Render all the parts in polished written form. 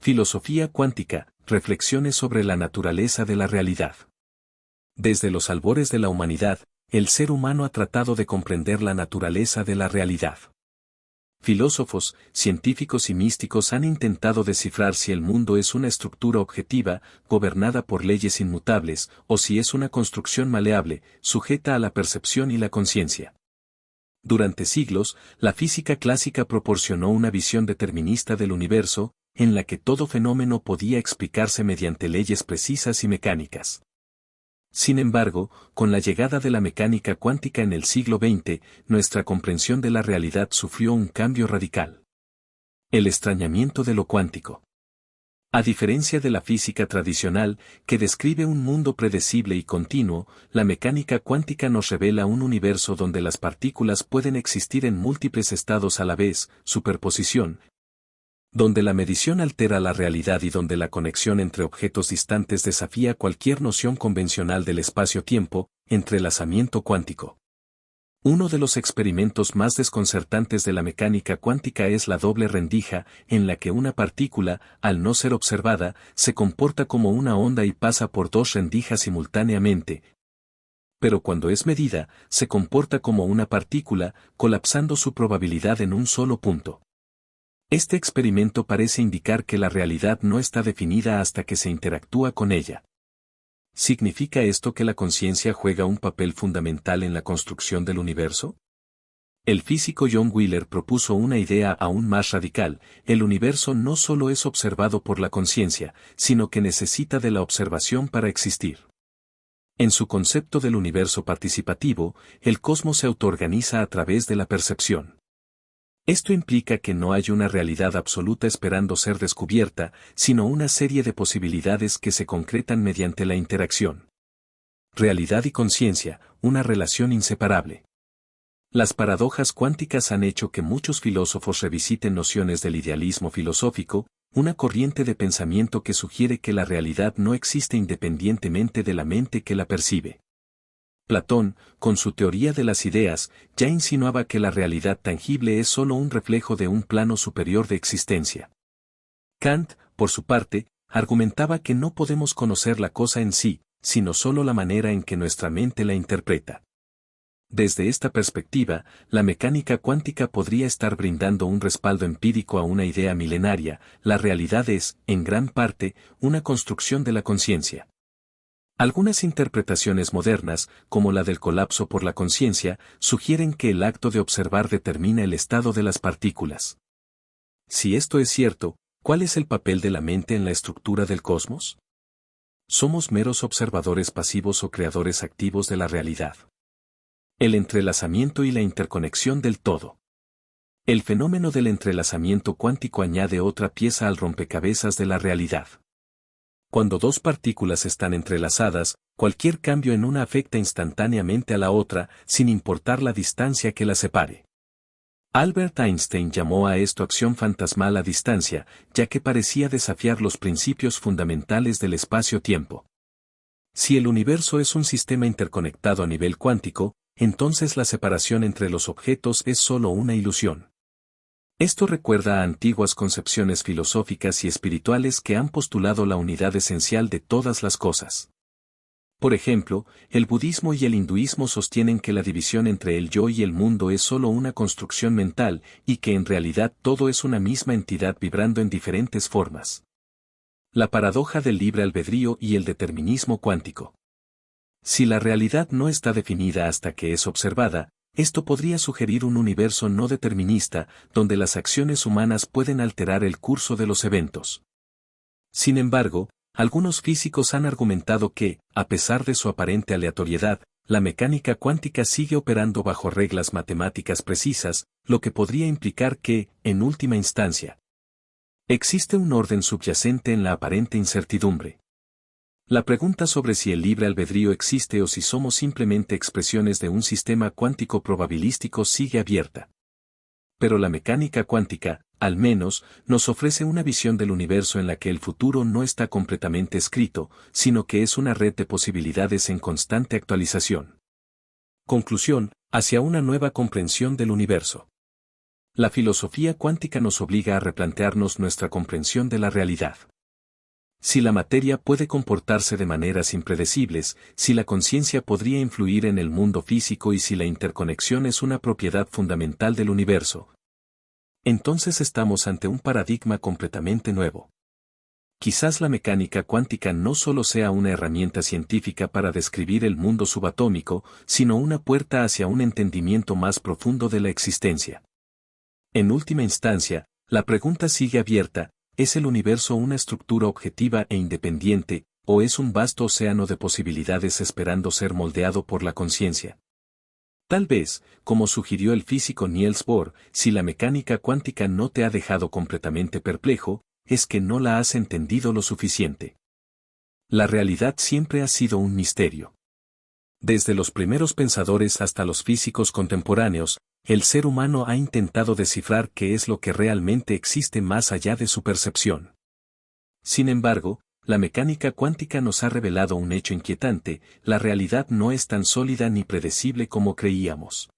Filosofía cuántica, reflexiones sobre la naturaleza de la realidad. Desde los albores de la humanidad, el ser humano ha tratado de comprender la naturaleza de la realidad. Filósofos, científicos y místicos han intentado descifrar si el mundo es una estructura objetiva, gobernada por leyes inmutables, o si es una construcción maleable, sujeta a la percepción y la conciencia. Durante siglos, la física clásica proporcionó una visión determinista del universo, en la que todo fenómeno podía explicarse mediante leyes precisas y mecánicas. Sin embargo, con la llegada de la mecánica cuántica en el siglo XX, nuestra comprensión de la realidad sufrió un cambio radical. El extrañamiento de lo cuántico. A diferencia de la física tradicional, que describe un mundo predecible y continuo, la mecánica cuántica nos revela un universo donde las partículas pueden existir en múltiples estados a la vez, superposición, donde la medición altera la realidad y donde la conexión entre objetos distantes desafía cualquier noción convencional del espacio-tiempo, entrelazamiento cuántico. Uno de los experimentos más desconcertantes de la mecánica cuántica es la doble rendija, en la que una partícula, al no ser observada, se comporta como una onda y pasa por dos rendijas simultáneamente, pero cuando es medida, se comporta como una partícula, colapsando su probabilidad en un solo punto. Este experimento parece indicar que la realidad no está definida hasta que se interactúa con ella. ¿Significa esto que la conciencia juega un papel fundamental en la construcción del universo? El físico John Wheeler propuso una idea aún más radical: el universo no solo es observado por la conciencia, sino que necesita de la observación para existir. En su concepto del universo participativo, el cosmos se autoorganiza a través de la percepción. Esto implica que no hay una realidad absoluta esperando ser descubierta, sino una serie de posibilidades que se concretan mediante la interacción. Realidad y conciencia, una relación inseparable. Las paradojas cuánticas han hecho que muchos filósofos revisiten nociones del idealismo filosófico, una corriente de pensamiento que sugiere que la realidad no existe independientemente de la mente que la percibe. Platón, con su teoría de las ideas, ya insinuaba que la realidad tangible es sólo un reflejo de un plano superior de existencia. Kant, por su parte, argumentaba que no podemos conocer la cosa en sí, sino sólo la manera en que nuestra mente la interpreta. Desde esta perspectiva, la mecánica cuántica podría estar brindando un respaldo empírico a una idea milenaria: la realidad es, en gran parte, una construcción de la conciencia. Algunas interpretaciones modernas, como la del colapso por la conciencia, sugieren que el acto de observar determina el estado de las partículas. Si esto es cierto, ¿cuál es el papel de la mente en la estructura del cosmos? ¿Somos meros observadores pasivos o creadores activos de la realidad? El entrelazamiento y la interconexión del todo. El fenómeno del entrelazamiento cuántico añade otra pieza al rompecabezas de la realidad. Cuando dos partículas están entrelazadas, cualquier cambio en una afecta instantáneamente a la otra, sin importar la distancia que la separe. Albert Einstein llamó a esto acción fantasmal a distancia, ya que parecía desafiar los principios fundamentales del espacio-tiempo. Si el universo es un sistema interconectado a nivel cuántico, entonces la separación entre los objetos es solo una ilusión. Esto recuerda a antiguas concepciones filosóficas y espirituales que han postulado la unidad esencial de todas las cosas. Por ejemplo, el budismo y el hinduismo sostienen que la división entre el yo y el mundo es solo una construcción mental, y que en realidad todo es una misma entidad vibrando en diferentes formas. La paradoja del libre albedrío y el determinismo cuántico. Si la realidad no está definida hasta que es observada, esto podría sugerir un universo no determinista, donde las acciones humanas pueden alterar el curso de los eventos. Sin embargo, algunos físicos han argumentado que, a pesar de su aparente aleatoriedad, la mecánica cuántica sigue operando bajo reglas matemáticas precisas, lo que podría implicar que, en última instancia, existe un orden subyacente en la aparente incertidumbre. La pregunta sobre si el libre albedrío existe o si somos simplemente expresiones de un sistema cuántico probabilístico sigue abierta. Pero la mecánica cuántica, al menos, nos ofrece una visión del universo en la que el futuro no está completamente escrito, sino que es una red de posibilidades en constante actualización. Conclusión: hacia una nueva comprensión del universo. La filosofía cuántica nos obliga a replantearnos nuestra comprensión de la realidad. Si la materia puede comportarse de maneras impredecibles, si la conciencia podría influir en el mundo físico y si la interconexión es una propiedad fundamental del universo, entonces estamos ante un paradigma completamente nuevo. Quizás la mecánica cuántica no solo sea una herramienta científica para describir el mundo subatómico, sino una puerta hacia un entendimiento más profundo de la existencia. En última instancia, la pregunta sigue abierta: ¿es el universo una estructura objetiva e independiente, o es un vasto océano de posibilidades esperando ser moldeado por la conciencia? Tal vez, como sugirió el físico Niels Bohr, si la mecánica cuántica no te ha dejado completamente perplejo, es que no la has entendido lo suficiente. La realidad siempre ha sido un misterio. Desde los primeros pensadores hasta los físicos contemporáneos, el ser humano ha intentado descifrar qué es lo que realmente existe más allá de su percepción. Sin embargo, la mecánica cuántica nos ha revelado un hecho inquietante: la realidad no es tan sólida ni predecible como creíamos.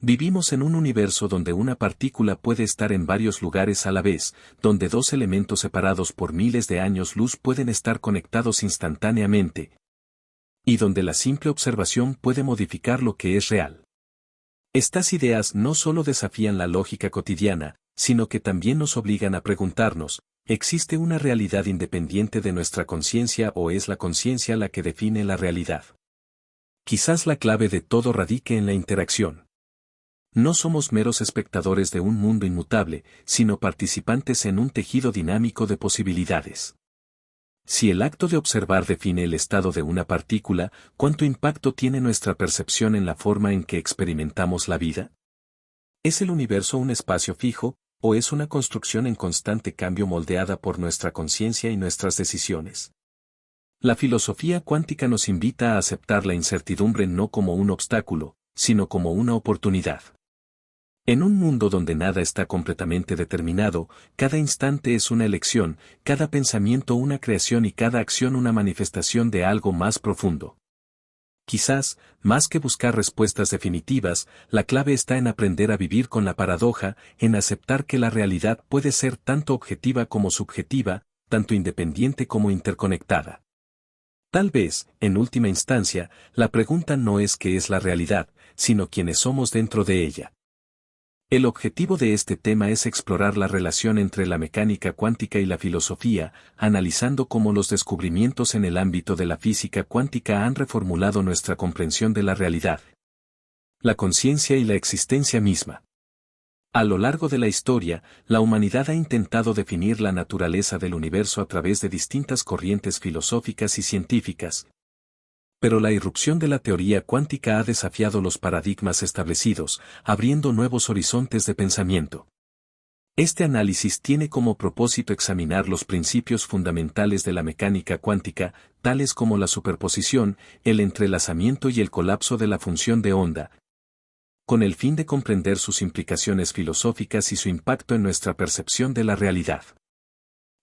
Vivimos en un universo donde una partícula puede estar en varios lugares a la vez, donde dos elementos separados por miles de años luz pueden estar conectados instantáneamente, y donde la simple observación puede modificar lo que es real. Estas ideas no solo desafían la lógica cotidiana, sino que también nos obligan a preguntarnos: ¿existe una realidad independiente de nuestra conciencia o es la conciencia la que define la realidad? Quizás la clave de todo radique en la interacción. No somos meros espectadores de un mundo inmutable, sino participantes en un tejido dinámico de posibilidades. Si el acto de observar define el estado de una partícula, ¿cuánto impacto tiene nuestra percepción en la forma en que experimentamos la vida? ¿Es el universo un espacio fijo, o es una construcción en constante cambio moldeada por nuestra conciencia y nuestras decisiones? La filosofía cuántica nos invita a aceptar la incertidumbre no como un obstáculo, sino como una oportunidad. En un mundo donde nada está completamente determinado, cada instante es una elección, cada pensamiento una creación y cada acción una manifestación de algo más profundo. Quizás, más que buscar respuestas definitivas, la clave está en aprender a vivir con la paradoja, en aceptar que la realidad puede ser tanto objetiva como subjetiva, tanto independiente como interconectada. Tal vez, en última instancia, la pregunta no es qué es la realidad, sino quiénes somos dentro de ella. El objetivo de este tema es explorar la relación entre la mecánica cuántica y la filosofía, analizando cómo los descubrimientos en el ámbito de la física cuántica han reformulado nuestra comprensión de la realidad, la conciencia y la existencia misma. A lo largo de la historia, la humanidad ha intentado definir la naturaleza del universo a través de distintas corrientes filosóficas y científicas. Pero la irrupción de la teoría cuántica ha desafiado los paradigmas establecidos, abriendo nuevos horizontes de pensamiento. Este análisis tiene como propósito examinar los principios fundamentales de la mecánica cuántica, tales como la superposición, el entrelazamiento y el colapso de la función de onda, con el fin de comprender sus implicaciones filosóficas y su impacto en nuestra percepción de la realidad.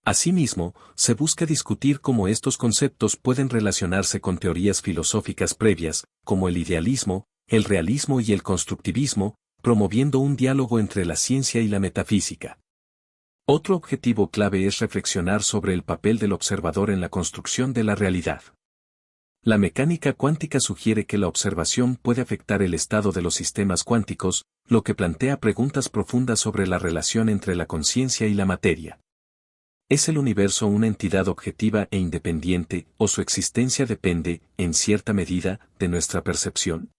Asimismo, se busca discutir cómo estos conceptos pueden relacionarse con teorías filosóficas previas, como el idealismo, el realismo y el constructivismo, promoviendo un diálogo entre la ciencia y la metafísica. Otro objetivo clave es reflexionar sobre el papel del observador en la construcción de la realidad. La mecánica cuántica sugiere que la observación puede afectar el estado de los sistemas cuánticos, lo que plantea preguntas profundas sobre la relación entre la conciencia y la materia. ¿Es el universo una entidad objetiva e independiente, o su existencia depende, en cierta medida, de nuestra percepción?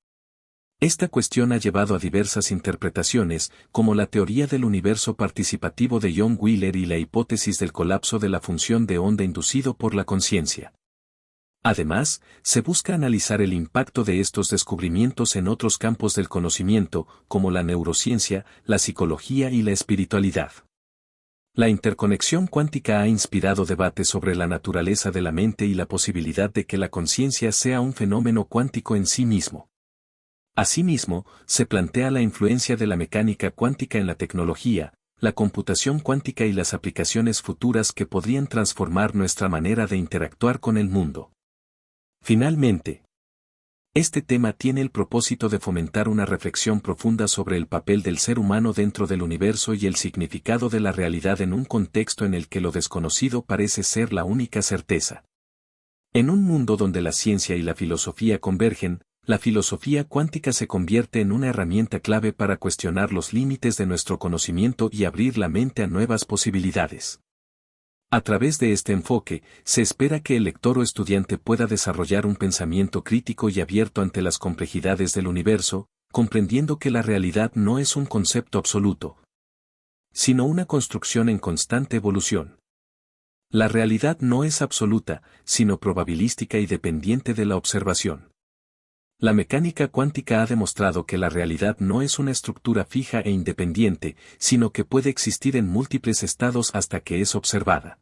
Esta cuestión ha llevado a diversas interpretaciones, como la teoría del universo participativo de John Wheeler y la hipótesis del colapso de la función de onda inducido por la conciencia. Además, se busca analizar el impacto de estos descubrimientos en otros campos del conocimiento, como la neurociencia, la psicología y la espiritualidad. La interconexión cuántica ha inspirado debates sobre la naturaleza de la mente y la posibilidad de que la conciencia sea un fenómeno cuántico en sí mismo. Asimismo, se plantea la influencia de la mecánica cuántica en la tecnología, la computación cuántica y las aplicaciones futuras que podrían transformar nuestra manera de interactuar con el mundo. Finalmente, Este tema tiene el propósito de fomentar una reflexión profunda sobre el papel del ser humano dentro del universo y el significado de la realidad en un contexto en el que lo desconocido parece ser la única certeza. En un mundo donde la ciencia y la filosofía convergen, la filosofía cuántica se convierte en una herramienta clave para cuestionar los límites de nuestro conocimiento y abrir la mente a nuevas posibilidades. A través de este enfoque, se espera que el lector o estudiante pueda desarrollar un pensamiento crítico y abierto ante las complejidades del universo, comprendiendo que la realidad no es un concepto absoluto, sino una construcción en constante evolución. La realidad no es absoluta, sino probabilística y dependiente de la observación. La mecánica cuántica ha demostrado que la realidad no es una estructura fija e independiente, sino que puede existir en múltiples estados hasta que es observada.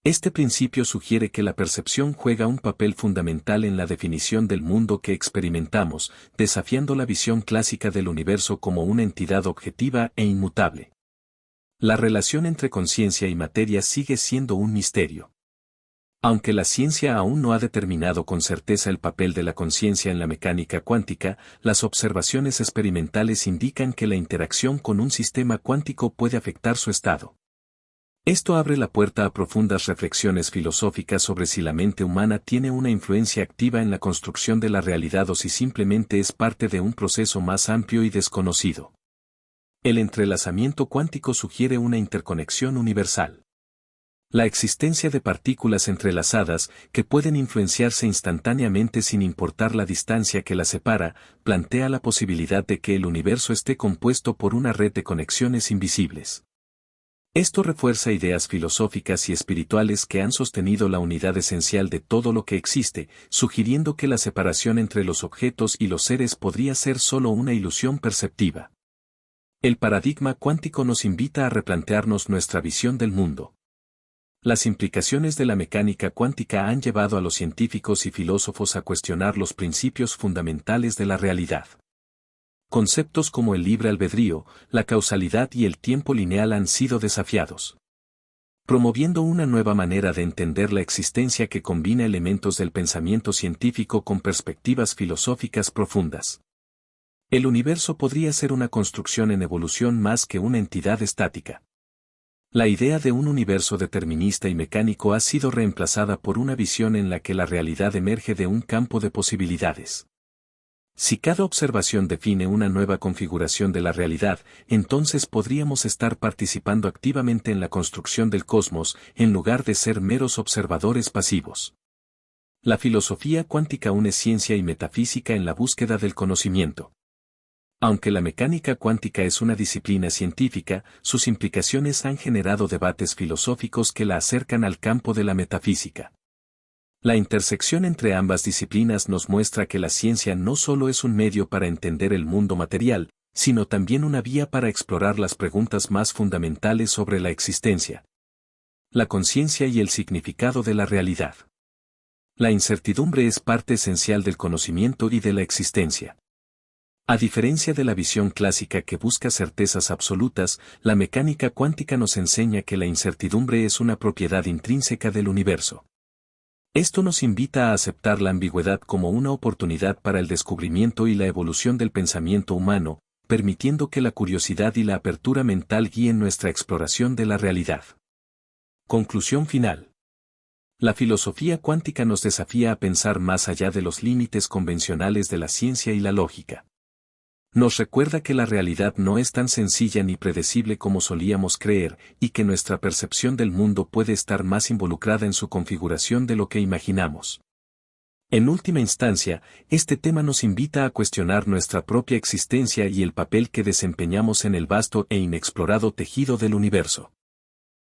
Este principio sugiere que la percepción juega un papel fundamental en la definición del mundo que experimentamos, desafiando la visión clásica del universo como una entidad objetiva e inmutable. La relación entre conciencia y materia sigue siendo un misterio. Aunque la ciencia aún no ha determinado con certeza el papel de la conciencia en la mecánica cuántica, las observaciones experimentales indican que la interacción con un sistema cuántico puede afectar su estado. Esto abre la puerta a profundas reflexiones filosóficas sobre si la mente humana tiene una influencia activa en la construcción de la realidad o si simplemente es parte de un proceso más amplio y desconocido. El entrelazamiento cuántico sugiere una interconexión universal. La existencia de partículas entrelazadas, que pueden influenciarse instantáneamente sin importar la distancia que las separa, plantea la posibilidad de que el universo esté compuesto por una red de conexiones invisibles. Esto refuerza ideas filosóficas y espirituales que han sostenido la unidad esencial de todo lo que existe, sugiriendo que la separación entre los objetos y los seres podría ser solo una ilusión perceptiva. El paradigma cuántico nos invita a replantearnos nuestra visión del mundo. Las implicaciones de la mecánica cuántica han llevado a los científicos y filósofos a cuestionar los principios fundamentales de la realidad. Conceptos como el libre albedrío, la causalidad y el tiempo lineal han sido desafiados, promoviendo una nueva manera de entender la existencia que combina elementos del pensamiento científico con perspectivas filosóficas profundas. El universo podría ser una construcción en evolución más que una entidad estática. La idea de un universo determinista y mecánico ha sido reemplazada por una visión en la que la realidad emerge de un campo de posibilidades. Si cada observación define una nueva configuración de la realidad, entonces podríamos estar participando activamente en la construcción del cosmos, en lugar de ser meros observadores pasivos. La filosofía cuántica une ciencia y metafísica en la búsqueda del conocimiento. Aunque la mecánica cuántica es una disciplina científica, sus implicaciones han generado debates filosóficos que la acercan al campo de la metafísica. La intersección entre ambas disciplinas nos muestra que la ciencia no solo es un medio para entender el mundo material, sino también una vía para explorar las preguntas más fundamentales sobre la existencia, la conciencia y el significado de la realidad. La incertidumbre es parte esencial del conocimiento y de la existencia. A diferencia de la visión clásica que busca certezas absolutas, la mecánica cuántica nos enseña que la incertidumbre es una propiedad intrínseca del universo. Esto nos invita a aceptar la ambigüedad como una oportunidad para el descubrimiento y la evolución del pensamiento humano, permitiendo que la curiosidad y la apertura mental guíen nuestra exploración de la realidad. Conclusión final. La filosofía cuántica nos desafía a pensar más allá de los límites convencionales de la ciencia y la lógica. Nos recuerda que la realidad no es tan sencilla ni predecible como solíamos creer, y que nuestra percepción del mundo puede estar más involucrada en su configuración de lo que imaginamos. En última instancia, este tema nos invita a cuestionar nuestra propia existencia y el papel que desempeñamos en el vasto e inexplorado tejido del universo.